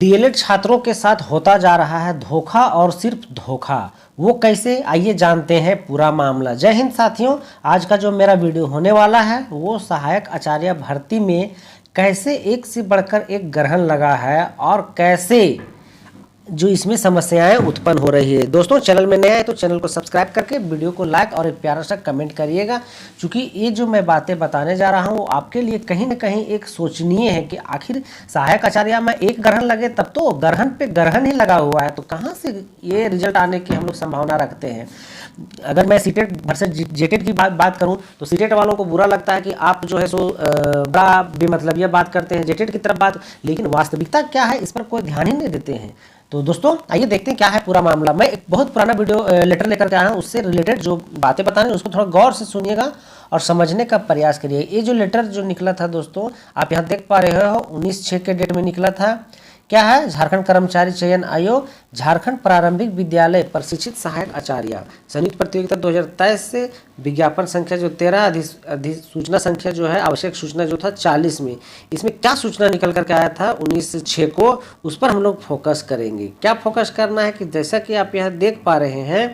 DElEd छात्रों के साथ होता जा रहा है धोखा और सिर्फ धोखा। वो कैसे, आइए जानते हैं पूरा मामला। जय हिंद साथियों, आज का जो मेरा वीडियो होने वाला है वो सहायक आचार्य भर्ती में कैसे एक से बढ़कर एक ग्रहण लगा है और कैसे जो इसमें समस्याएं उत्पन्न हो रही है। दोस्तों, चैनल में नया है तो चैनल को सब्सक्राइब करके वीडियो को लाइक और एक प्यारा सा कमेंट करिएगा, क्योंकि ये जो मैं बातें बताने जा रहा हूँ वो आपके लिए कहीं ना कहीं एक सोचनीय है कि आखिर सहायक आचार्य में एक ग्रहण लगे तब तो ग्रहण पे ग्रहण ही लगा हुआ है, तो कहाँ से ये रिजल्ट आने की हम लोग संभावना रखते हैं। अगर मैं सीटेट वर्सेस जेटेट की बात करूं तो सीटेट वालों को बुरा लगता है कि आप जो है सो बड़ा बेमतलबिया बात करते हैं जेटेट की तरफ बात, लेकिन वास्तविकता क्या है इस पर कोई ध्यान ही नहीं देते हैं। तो दोस्तों आइए देखते हैं क्या है पूरा मामला। मैं एक बहुत पुराना वीडियो लेटर लेकर के आया हूँ, उससे रिलेटेड जो बातें बताने उसको थोड़ा गौर से सुनिएगा और समझने का प्रयास करिए। ये जो लेटर जो निकला था दोस्तों, आप यहाँ देख पा रहे हो 19/6 के डेट में निकला था। क्या है? झारखंड कर्मचारी चयन आयोग, झारखंड प्रारंभिक विद्यालय प्रशिक्षित सहायक आचार्य, संयुक्त प्रतियोगिता 2023 से विज्ञापन संख्या जो 13, अधिसूचना संख्या जो है आवश्यक सूचना जो था 40 में। इसमें क्या सूचना निकल करके आया था 19/6 को, उस पर हम लोग फोकस करेंगे। क्या फोकस करना है कि जैसा कि आप यहाँ देख पा रहे हैं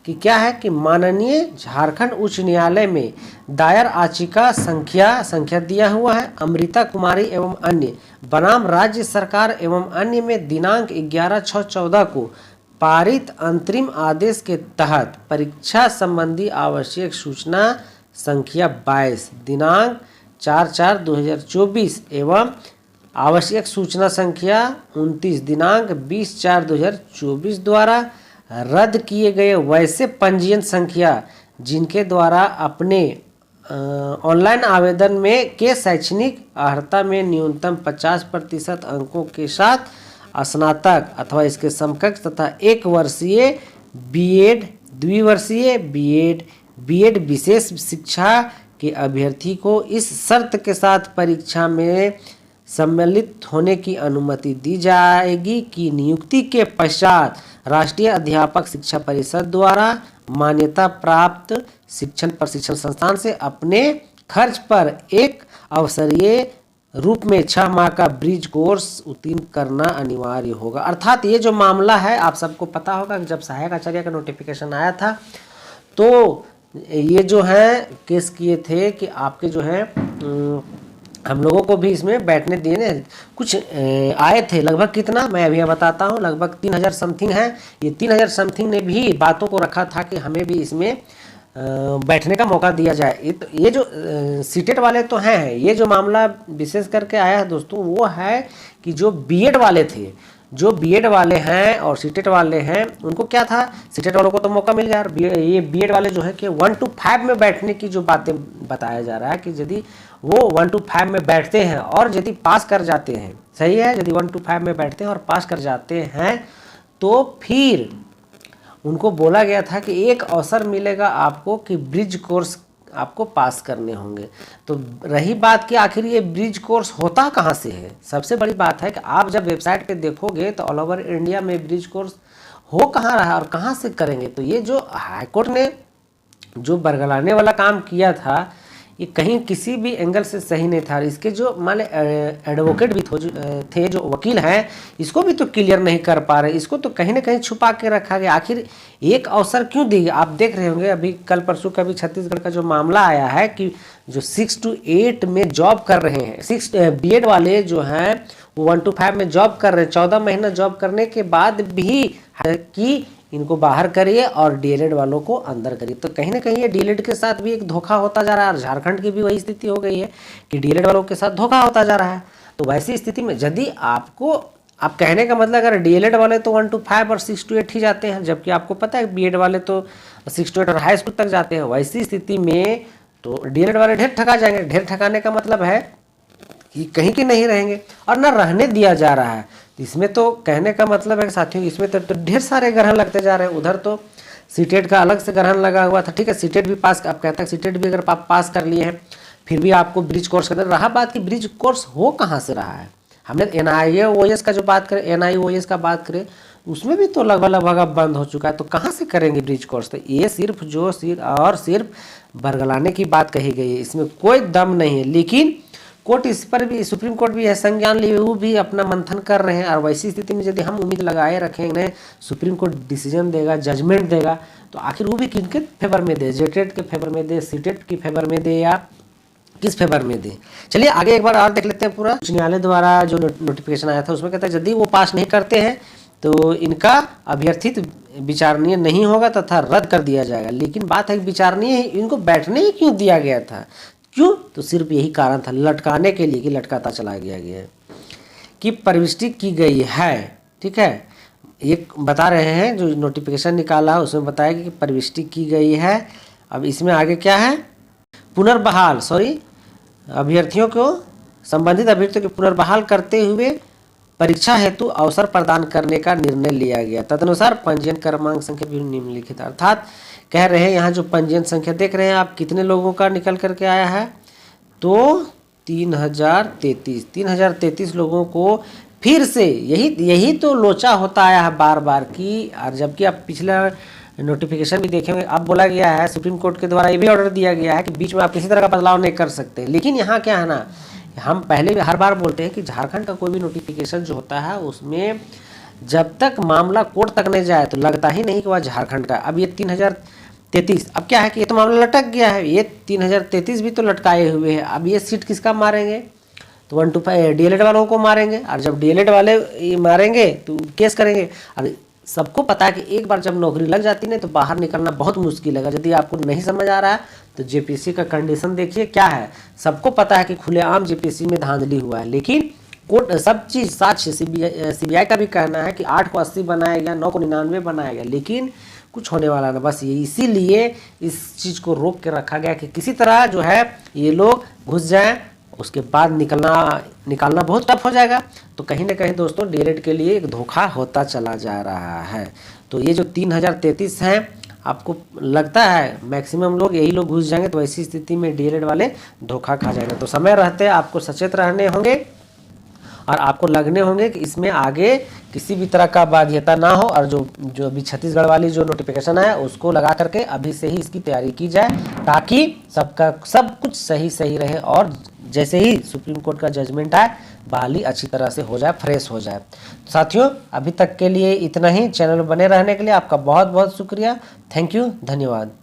कि क्या है कि माननीय झारखंड उच्च न्यायालय में दायर याचिका संख्या दिया हुआ है अमृता कुमारी एवं अन्य बनाम राज्य सरकार एवं अन्य में दिनांक 11/6/14 को पारित अंतरिम आदेश के तहत परीक्षा संबंधी आवश्यक सूचना संख्या 22 दिनांक 4/4/2024 एवं आवश्यक सूचना संख्या 29 दिनांक 20/4/2024 द्वारा रद्द किए गए वैसे पंजीयन संख्या जिनके द्वारा अपने ऑनलाइन आवेदन में के शैक्षणिक अर्हता में न्यूनतम 50% अंकों के साथ स्नातक अथवा इसके समकक्ष तथा 1 वर्षीय बीएड, द्विवर्षीय बीएड विशेष शिक्षा के अभ्यर्थी को इस शर्त के साथ परीक्षा में सम्मिलित होने की अनुमति दी जाएगी कि नियुक्ति के पश्चात राष्ट्रीय अध्यापक शिक्षा परिषद द्वारा मान्यता प्राप्त शिक्षण प्रशिक्षण संस्थान से अपने खर्च पर एक अवसरीय रूप में 6 माह का ब्रिज कोर्स उत्तीर्ण करना अनिवार्य होगा। अर्थात ये जो मामला है आप सबको पता होगा कि जब सहायक आचार्य का नोटिफिकेशन आया था तो ये जो है केस किए थे कि आपके जो है हम लोगों को भी इसमें बैठने देने कुछ आए थे। लगभग कितना मैं अभी बताता हूँ, लगभग 3000 समथिंग है। ये 3000 समथिंग ने भी बातों को रखा था कि हमें भी इसमें बैठने का मौका दिया जाए। ये जो सीटेट वाले तो हैं, ये जो मामला विशेष करके आया है दोस्तों वो है कि जो बीएड वाले थे, जो बीएड वाले हैं और सीटेट वाले हैं उनको क्या था, सीटेट वालों को तो मौका मिल गया। ये बीएड वाले जो है कि 1 to 5 में बैठने की जो बातें बताया जा रहा है कि यदि वो 1 to 5 में बैठते हैं और यदि पास कर जाते हैं, सही है, यदि 1 to 5 में बैठते हैं और पास कर जाते हैं तो फिर उनको बोला गया था कि एक अवसर मिलेगा आपको कि ब्रिज कोर्स आपको पास करने होंगे। तो रही बात कि आखिर ये ब्रिज कोर्स होता कहाँ से है, सबसे बड़ी बात है कि आप जब वेबसाइट पे देखोगे तो ऑल ओवर इंडिया में ब्रिज कोर्स हो कहाँ रहा है और कहाँ से करेंगे। तो ये जो हाईकोर्ट ने जो बरगलाने वाला काम किया था ये कहीं किसी भी एंगल से सही नहीं था। इसके जो मान एडवोकेट भी थे, जो वकील हैं, इसको भी तो क्लियर नहीं कर पा रहे, इसको तो कहीं ना कहीं छुपा के रखा गया। आखिर एक अवसर क्यों दी? आप देख रहे होंगे अभी कल परसों का भी छत्तीसगढ़ का जो मामला आया है कि जो 6 to 8 में जॉब कर रहे हैं, बीएड वाले जो हैं वो 1 to 5 में जॉब कर रहे हैं, 14 महीना जॉब करने के बाद भी कि इनको बाहर करिए और डीएलएड वालों को अंदर करिए। तो कहीं ना कहीं ये डीएलएड के साथ भी एक धोखा होता जा रहा है और झारखंड की भी वही स्थिति हो गई है कि डीएलएड वालों के साथ धोखा होता जा रहा है। तो वैसी स्थिति में यदि आपको, आप कहने का मतलब अगर डीएलएड वाले तो 1 to 5 और 6 to 8 ही जाते हैं, जबकि आपको पता है बीएड वाले तो 6 to 8 और हाई स्कूल तक जाते हैं, वैसी स्थिति में तो डीएलएड वाले ढेर ठगा जाएंगे। ढेर ठगाने का मतलब है कि कहीं के नहीं रहेंगे और ना रहने दिया जा रहा है। इसमें तो कहने का मतलब है साथियों, इसमें तो ढेर सारे ग्रहण लगते जा रहे हैं। उधर तो सीटेट का अलग से ग्रहण लगा हुआ था, ठीक है, सीटेट भी पास, आप कहते हैं सीटेट भी अगर आप पास कर लिए हैं फिर भी आपको ब्रिज कोर्स करना रहा। बात कि ब्रिज कोर्स हो कहाँ से रहा है, हमने NIOS का जो बात करें, NIOS का बात करें उसमें भी तो लगभग अब बंद हो चुका है। तो कहाँ से करेंगे ब्रिज कोर्स? तो ये सिर्फ बरगलाने की बात कही गई है, इसमें कोई दम नहीं है। लेकिन कोर्ट इस पर भी, सुप्रीम कोर्ट भी यह संज्ञान लिए वो भी अपना मंथन कर रहे हैं। और वैसी स्थिति में यदि हम उम्मीद लगाए रखेंगे सुप्रीम कोर्ट डिसीजन देगा, जजमेंट देगा, तो आखिर वो भी किनके फेवर में दे, जेटेट के फेवर में दे, सीटेट के फेवर में दे, या किस फेवर में दे। चलिए आगे एक बार और देख लेते हैं पूरा। उच्च न्यायालय द्वारा जो नोटिफिकेशन आया था उसमें कहता है यदि वो पास नहीं करते हैं तो इनका अभ्यर्थित विचारणीय नहीं होगा तथा रद्द कर दिया जाएगा। लेकिन बात है विचारणीय इनको बैठने ही क्यों दिया गया था, क्यों? तो सिर्फ यही कारण था, लटकाने के लिए कि लटकाता चला गया कि प्रविष्टि की गई है। ठीक है, ये बता रहे हैं जो नोटिफिकेशन निकाला है उसमें बताया कि प्रविष्टि की गई है। अब इसमें आगे क्या है, पुनर्बहाल अभ्यर्थियों को, संबंधित अभ्यर्थियों को पुनर्बहाल करते हुए परीक्षा हेतु अवसर प्रदान करने का निर्णय लिया गया। तदनुसार पंजीयन क्रमांक संख्या भी निम्नलिखित, अर्थात कह रहे हैं यहाँ जो पंजीयन संख्या देख रहे हैं आप कितने लोगों का निकल करके आया है, तो 3033 लोगों को फिर से यही तो लोचा होता आया है बार बार की। और जबकि आप पिछला नोटिफिकेशन भी देखेंगे, अब बोला गया है सुप्रीम कोर्ट के द्वारा ये भी ऑर्डर दिया गया है कि बीच में आप किसी तरह का बदलाव नहीं कर सकते। लेकिन यहाँ क्या है ना, हम पहले भी हर बार बोलते हैं कि झारखंड का कोई भी नोटिफिकेशन जो होता है उसमें जब तक मामला कोर्ट तक नहीं जाए तो लगता ही नहीं कि वह झारखंड का। अब ये 3033, अब क्या है कि ये तो मामला लटक गया है, ये 3033 भी तो लटकाए हुए हैं। अब ये सीट किसका मारेंगे, तो 125 डीएलएड वालों को मारेंगे। और जब डीएलएड वाले ये मारेंगे तो केस करेंगे। और सबको पता है कि एक बार जब नौकरी लग जाती है तो बाहर निकलना बहुत मुश्किल है। यदि आपको नहीं समझ आ रहा है तो जेपीएससी का कंडीशन देखिए क्या है। सबको पता है कि खुलेआम जेपीएससी में धांधली हुआ है, लेकिन कोर्ट सब चीज़ साक्ष्य, सीबीआई का भी कहना है कि 8 को 80 बनाया गया, 9 को 99 बनाया गया, लेकिन कुछ होने वाला ना। बस ये इसीलिए इस चीज़ को रोक के रखा गया कि किसी तरह जो है ये लोग घुस जाएं, उसके बाद निकालना बहुत टफ हो जाएगा। तो कहीं ना कहीं दोस्तों डीएलएड के लिए एक धोखा होता चला जा रहा है। तो ये जो 3033 हैं, आपको लगता है मैक्सिमम लोग यही लोग घुस जाएंगे, तो ऐसी स्थिति में डीएलएड वाले धोखा खा जाएंगे। तो समय रहते आपको सचेत रहने होंगे और आपको लगने होंगे कि इसमें आगे किसी भी तरह का बाध्यता ना हो। और जो अभी छत्तीसगढ़ वाली जो नोटिफिकेशन है उसको लगा करके अभी से ही इसकी तैयारी की जाए, ताकि सब कुछ सही रहे। और जैसे ही सुप्रीम कोर्ट का जजमेंट आए बहाली अच्छी तरह से हो जाए, फ्रेश हो जाए। साथियों अभी तक के लिए इतना ही। चैनल बने रहने के लिए आपका बहुत बहुत शुक्रिया। थैंक यू, धन्यवाद।